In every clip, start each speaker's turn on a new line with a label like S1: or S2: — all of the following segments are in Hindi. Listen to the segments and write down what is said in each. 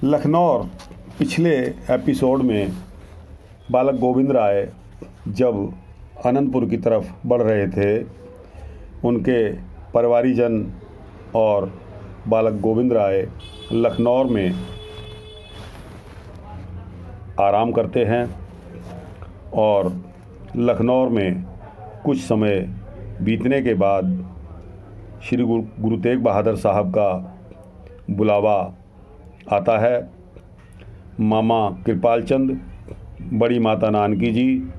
S1: लखनऊ पिछले एपिसोड में बालक गोविंद राय जब अनंतपुर की तरफ बढ़ रहे थे, उनके परिवारीजन और बालक गोविंद राय लखनऊ में आराम करते हैं और लखनऊ में कुछ समय बीतने के बाद श्री गुरु तेग बहादुर साहब का बुलावा आता है। मामा कृपाल चंद, बड़ी माता नानकी जी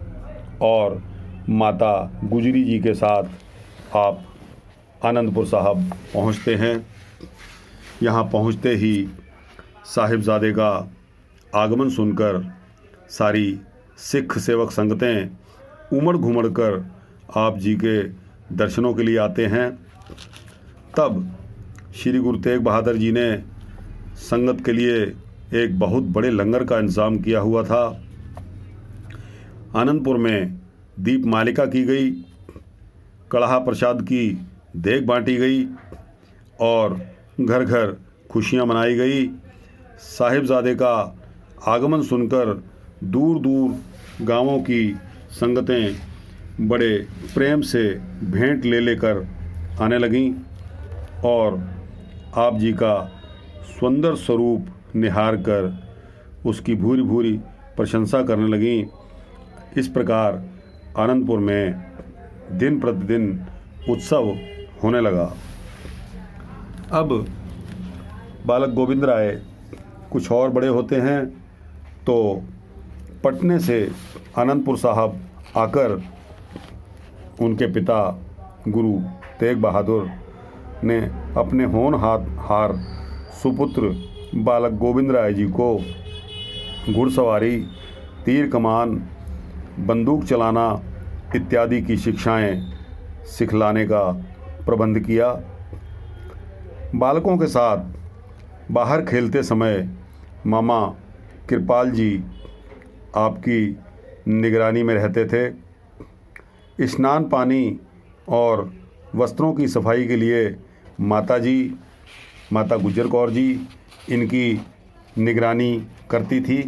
S1: और माता गुजरी जी के साथ आप आनंदपुर साहब पहुंचते हैं। यहां पहुंचते ही साहिबजादे का आगमन सुनकर सारी सिख सेवक संगतें उमड़ घुमड़ कर आप जी के दर्शनों के लिए आते हैं। तब श्री गुरु तेग बहादुर जी ने संगत के लिए एक बहुत बड़े लंगर का इंतज़ाम किया हुआ था। आनंदपुर में दीप मालिका की गई, कड़ाहा प्रसाद की देग बांटी गई और घर घर खुशियां मनाई गई। साहिबजादे का आगमन सुनकर दूर दूर गांवों की संगतें बड़े प्रेम से भेंट ले लेकर आने लगीं और आप जी का सुंदर स्वरूप निहार कर उसकी भूरी भूरी प्रशंसा करने लगीं। इस प्रकार आनंदपुर में दिन प्रतिदिन उत्सव होने लगा। अब बालक गोविंद राय कुछ और बड़े होते हैं तो पटने से आनंदपुर साहब आकर उनके पिता गुरु तेग बहादुर ने अपने होनहार सुपुत्र बालक गोविंद राय जी को घुड़सवारी, तीर कमान, बंदूक चलाना इत्यादि की शिक्षाएं सिखलाने का प्रबंध किया। बालकों के साथ बाहर खेलते समय मामा कृपाल जी आपकी निगरानी में रहते थे। स्नान पानी और वस्त्रों की सफाई के लिए माता गुजर कौर जी इनकी निगरानी करती थी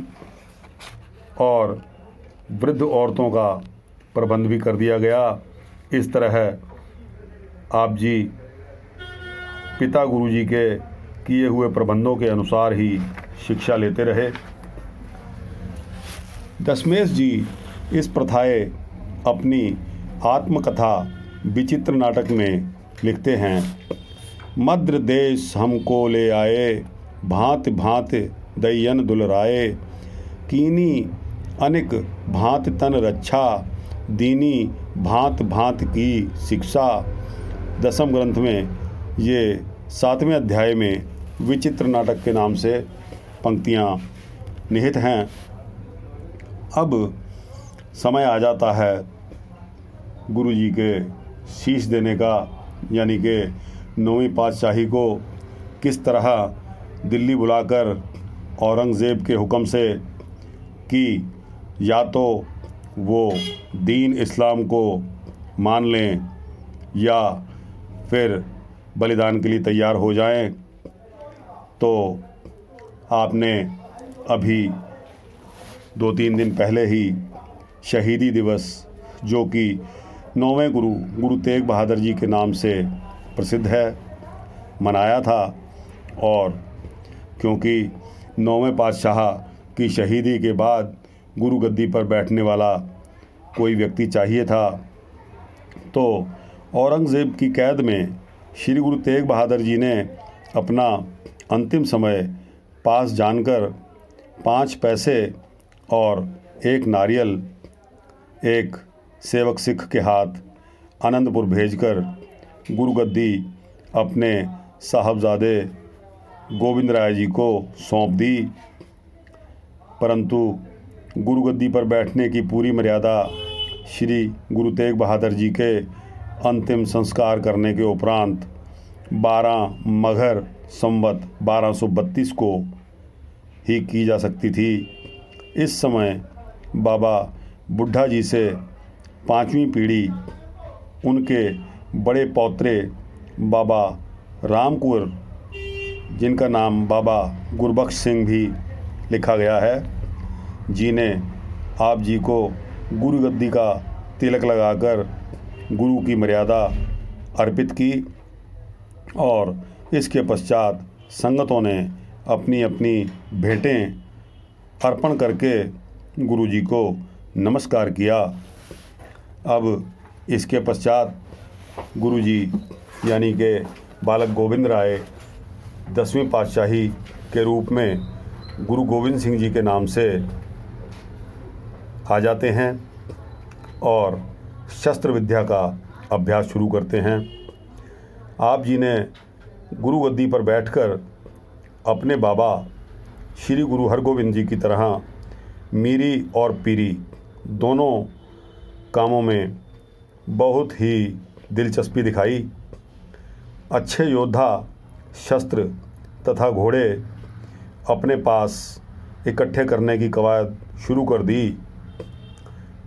S1: और वृद्ध औरतों का प्रबंध भी कर दिया गया। इस तरह आप जी पिता गुरु जी के किए हुए प्रबंधों के अनुसार ही शिक्षा लेते रहे। दशमेश जी इस प्रथाएं अपनी आत्मकथा विचित्र नाटक में लिखते हैं। मद्र देश हमको ले आए, भांत भांत दैयन दुलराए, कीनी अनिक भांत तन रक्षा, दीनी भांत भांत की शिक्षा। दसम ग्रंथ में ये 7वें अध्याय में विचित्र नाटक के नाम से पंक्तियाँ निहित हैं। अब समय आ जाता है गुरु जी के शीश देने का, यानी कि 9वीं पातशाही को किस तरह दिल्ली बुलाकर औरंगज़ेब के हुक्म से कि या तो वो दीन इस्लाम को मान लें या फिर बलिदान के लिए तैयार हो जाएं। तो आपने अभी 2-3 दिन पहले ही शहीदी दिवस, जो कि 9वें गुरु तेग बहादुर जी के नाम से प्रसिद्ध है, मनाया था। और क्योंकि 9वें पातशाह की शहीदी के बाद गुरु गद्दी पर बैठने वाला कोई व्यक्ति चाहिए था, तो औरंगज़ेब की कैद में श्री गुरु तेग बहादुर जी ने अपना अंतिम समय पास जानकर 5 पैसे और 1 नारियल एक सेवक सिख के हाथ आनंदपुर भेजकर गुरु गद्दी अपने साहबजादे गोविंद राय जी को सौंप दी। परंतु गुरु गद्दी पर बैठने की पूरी मर्यादा श्री गुरु तेग बहादुर जी के अंतिम संस्कार करने के उपरांत 12 मघर संवत 1232 को ही की जा सकती थी। इस समय बाबा बुढ़ा जी से 5वीं पीढ़ी उनके बड़े पौत्रे बाबा राम कुंवर जिनका नाम बाबा गुरबख्श सिंह भी लिखा गया है, जी ने आप जी को गुरु गद्दी का तिलक लगाकर गुरु की मर्यादा अर्पित की और इसके पश्चात संगतों ने अपनी अपनी भेंटें अर्पण करके गुरु जी को नमस्कार किया। अब इसके पश्चात गुरु जी यानी कि बालक गोविंद राय 10वीं पातशाही के रूप में गुरु गोविंद सिंह जी के नाम से आ जाते हैं और शस्त्र विद्या का अभ्यास शुरू करते हैं। आप जी ने गुरु गद्दी पर बैठकर अपने बाबा श्री गुरु हरगोविंद जी की तरह मीरी और पीरी दोनों कामों में बहुत ही दिलचस्पी दिखाई। अच्छे योद्धा शस्त्र तथा घोड़े अपने पास इकट्ठे करने की कवायद शुरू कर दी।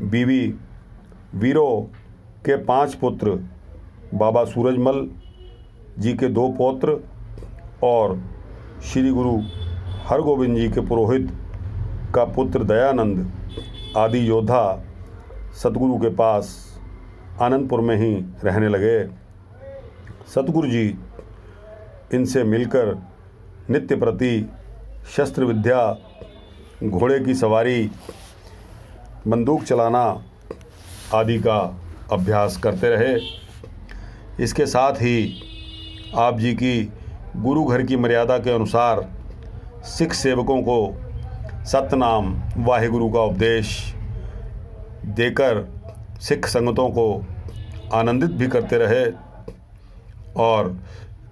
S1: बीवी वीरों के 5 पुत्र, बाबा सूरजमल जी के 2 पौत्र और श्री गुरु हरगोविंद जी के पुरोहित का पुत्र दयानंद आदि योद्धा सतगुरु के पास आनंदपुर में ही रहने लगे। सतगुरु जी इनसे मिलकर नित्य प्रति शस्त्र विद्या, घोड़े की सवारी, बंदूक चलाना आदि का अभ्यास करते रहे। इसके साथ ही आप जी की गुरु घर की मर्यादा के अनुसार सिख सेवकों को सतनाम वाहिगुरु का उपदेश देकर सिख संगतों को आनंदित भी करते रहे और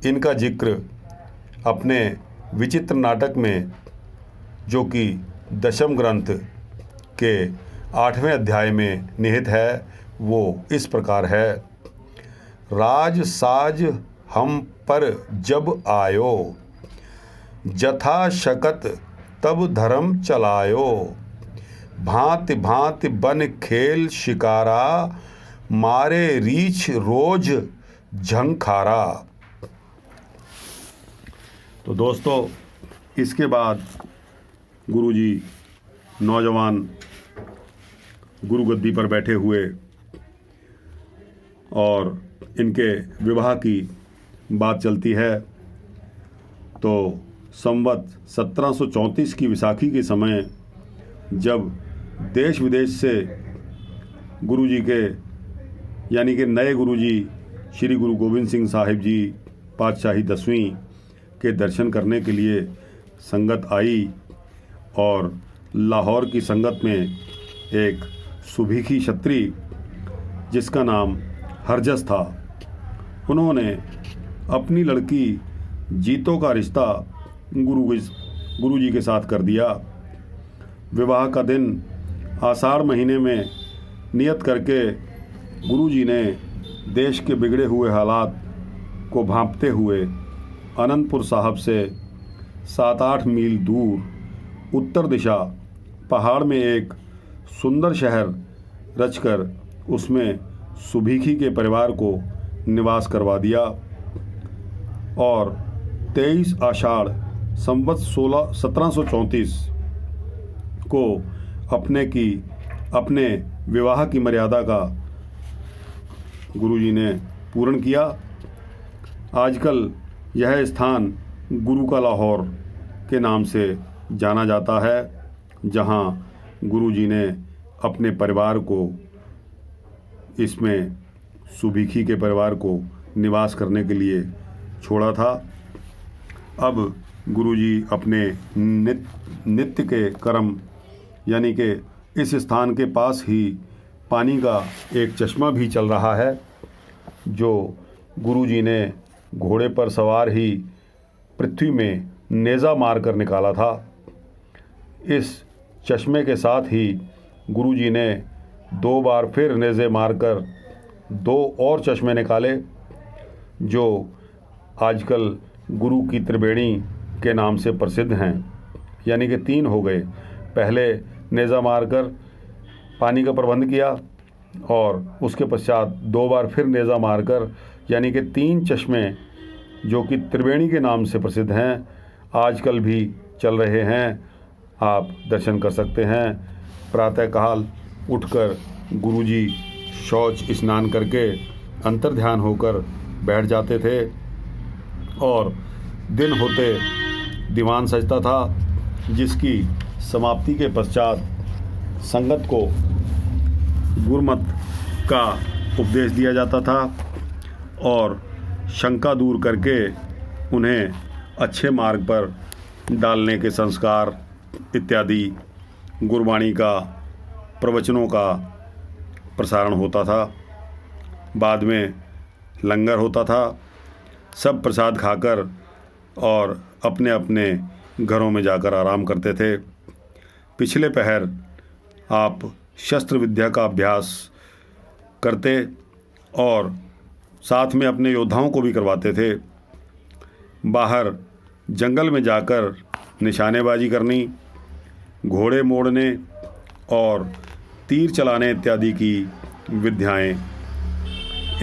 S1: इनका जिक्र अपने विचित्र नाटक में, जो कि दशम ग्रंथ के 8वें अध्याय में निहित है, वो इस प्रकार है। राज साज हम पर जब आयो, जथा शकत तब धर्म चलायो, भांति भांति बन खेल शिकारा, मारे रीछ रोज झंखारा। तो दोस्तों, इसके बाद गुरुजी नौजवान गुरु गद्दी पर बैठे हुए और इनके विवाह की बात चलती है। तो संवत 1734 की विसाखी के समय जब देश विदेश से गुरुजी के यानी कि नए गुरुजी श्री गुरु गोविंद सिंह साहिब जी पातशाही 10वीं के दर्शन करने के लिए संगत आई और लाहौर की संगत में एक सुभीखी क्षत्रिय जिसका नाम हरजस था, उन्होंने अपनी लड़की जीतो का रिश्ता गुरु जी के साथ कर दिया। विवाह का दिन आषाढ़ महीने में नियत करके गुरु जी ने देश के बिगड़े हुए हालात को भांपते हुए अनंतपुर साहब से 7-8 मील दूर उत्तर दिशा पहाड़ में एक सुंदर शहर रचकर उसमें सुभीखी के परिवार को निवास करवा दिया और 23 आषाढ़ संवत 1734 को अपने विवाह की मर्यादा का गुरुजी ने पूर्ण किया। आजकल यह स्थान गुरु का लाहौर के नाम से जाना जाता है, जहां गुरुजी ने अपने परिवार को, इसमें सुभीखी के परिवार को निवास करने के लिए छोड़ा था। अब गुरुजी अपने नित्य के कर्म यानी कि इस स्थान के पास ही पानी का एक चश्मा भी चल रहा है, जो गुरुजी ने घोड़े पर सवार ही पृथ्वी में नेज़ा मारकर निकाला था। इस चश्मे के साथ ही गुरुजी ने 2 बार फिर नेज़े मारकर 2 और चश्मे निकाले, जो आजकल गुरु की त्रिवेणी के नाम से प्रसिद्ध हैं, यानी कि 3 हो गए। पहले नेज़ा मारकर पानी का प्रबंध किया और उसके पश्चात 2 बार फिर नेज़ा मारकर, यानी कि 3 चश्मे जो कि त्रिवेणी के नाम से प्रसिद्ध हैं, आजकल भी चल रहे हैं। आप दर्शन कर सकते हैं। प्रातःकाल उठकर गुरुजी शौच स्नान करके अंतर्ध्यान होकर बैठ जाते थे और दिन होते दीवान सजता था, जिसकी समाप्ति के पश्चात संगत को गुरमत का उपदेश दिया जाता था और शंका दूर करके उन्हें अच्छे मार्ग पर डालने के संस्कार इत्यादि गुरबाणी का, प्रवचनों का प्रसारण होता था। बाद में लंगर होता था। सब प्रसाद खाकर और अपने अपने घरों में जाकर आराम करते थे। पिछले पहर आप शस्त्र विद्या का अभ्यास करते और साथ में अपने योद्धाओं को भी करवाते थे। बाहर जंगल में जाकर निशानेबाजी करनी, घोड़े मोड़ने और तीर चलाने इत्यादि की विद्याएं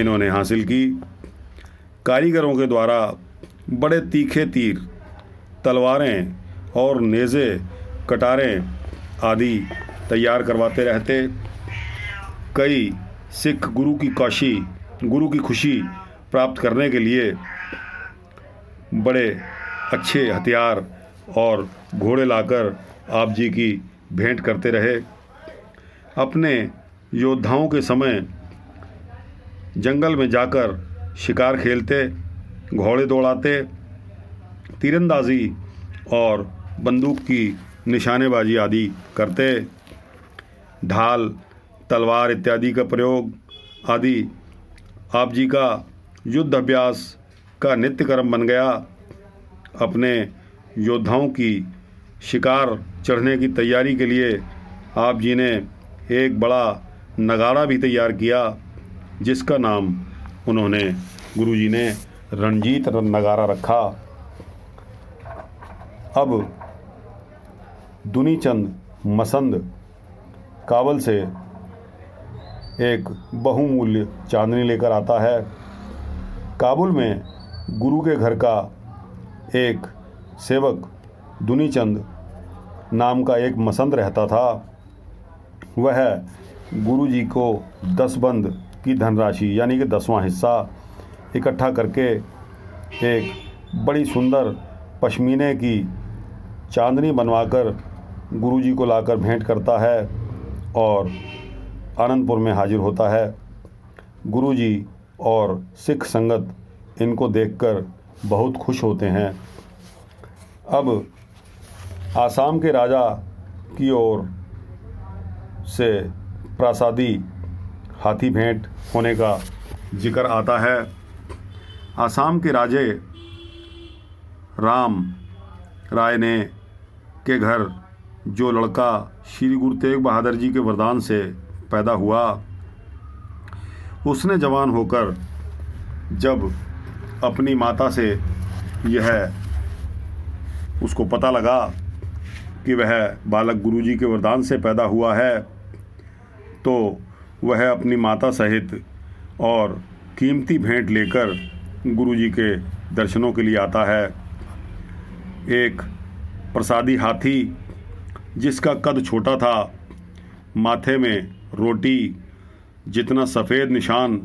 S1: इन्होंने हासिल की। कारीगरों के द्वारा बड़े तीखे तीर, तलवारें और नेज़े, कटारें आदि तैयार करवाते रहते। कई सिख गुरु की खुशी प्राप्त करने के लिए बड़े अच्छे हथियार और घोड़े लाकर आप जी की भेंट करते रहे। अपने योद्धाओं के समय जंगल में जाकर शिकार खेलते, घोड़े दौड़ाते, तीरंदाजी और बंदूक की निशानेबाजी आदि करते। ढाल, तलवार इत्यादि का प्रयोग आदि आप जी का युद्ध अभ्यास का नित्य कर्म बन गया। अपने योद्धाओं की शिकार चढ़ने की तैयारी के लिए आप जी ने एक बड़ा नगाड़ा भी तैयार किया, जिसका नाम उन्होंने, गुरुजी ने, रणजीत नगाड़ा रखा। अब दुनीचंद मसंद काबुल से एक बहुमूल्य चांदनी लेकर आता है। काबुल में गुरु के घर का एक सेवक दुनीचंद नाम का एक मसंद रहता था। वह गुरुजी को 10 बंद की धनराशि यानी कि 10वां हिस्सा इकट्ठा करके एक बड़ी सुंदर पश्मीने की चांदनी बनवाकर गुरुजी को लाकर भेंट करता है और आनंदपुर में हाजिर होता है। गुरुजी और सिख संगत इनको देखकर बहुत खुश होते हैं। अब आसाम के राजा की ओर से प्रासादी हाथी भेंट होने का जिक्र आता है। आसाम के राजे राम राय ने के घर जो लड़का श्री गुरु तेग बहादुर जी के वरदान से पैदा हुआ, उसने जवान होकर जब अपनी माता से यह उसको पता लगा कि वह बालक गुरुजी के वरदान से पैदा हुआ है, तो वह अपनी माता सहित और कीमती भेंट लेकर गुरुजी के दर्शनों के लिए आता है। एक प्रसादी हाथी जिसका कद छोटा था, माथे में रोटी जितना सफ़ेद निशान,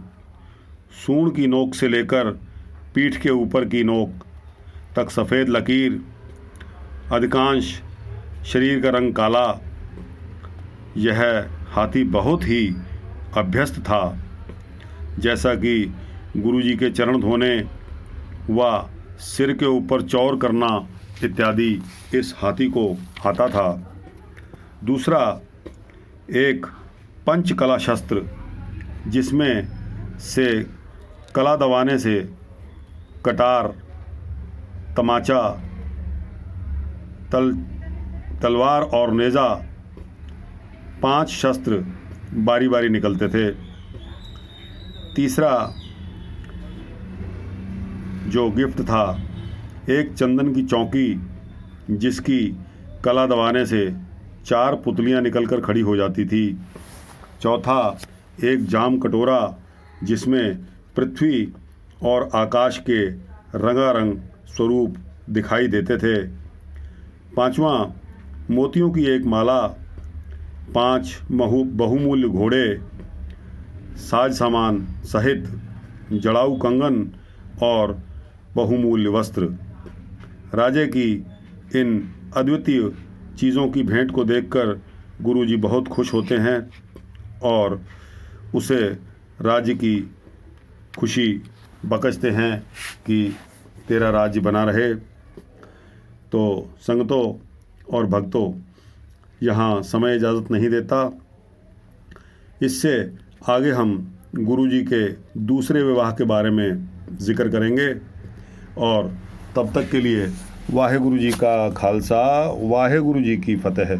S1: सूंड की नोक से लेकर पीठ के ऊपर की नोक तक सफ़ेद लकीर, अधिकांश शरीर का रंग काला। यह हाथी बहुत ही अभ्यस्त था। जैसा कि गुरुजी के चरण धोने व सिर के ऊपर चौर करना इत्यादि इस हाथी को आता था। दूसरा, एक पंचकला शस्त्र जिसमें से कला दबाने से कटार, तमाचा, तलवार और नेज़ा 5 शस्त्र बारी बारी निकलते थे। तीसरा जो गिफ्ट था, एक चंदन की चौकी जिसकी कला दबाने से 4 पुतलियां निकलकर खड़ी हो जाती थी। चौथा, एक जाम कटोरा जिसमें पृथ्वी और आकाश के रंगारंग स्वरूप दिखाई देते थे। पांचवा, मोतियों की एक माला, 5 बहुमूल्य घोड़े, साज सामान सहित जड़ाऊ कंगन और बहुमूल्य वस्त्र। राजे की इन अद्वितीय चीज़ों की भेंट को देखकर गुरुजी बहुत खुश होते हैं और उसे राज्य की खुशी बख्शते हैं कि तेरा राज्य बना रहे। तो संगतों और भक्तों, यहाँ समय इजाज़त नहीं देता। इससे आगे हम गुरुजी के दूसरे विवाह के बारे में जिक्र करेंगे और तब तक के लिए वाहे गुरु जी का खालसा, वाहे गुरु जी की फतेह।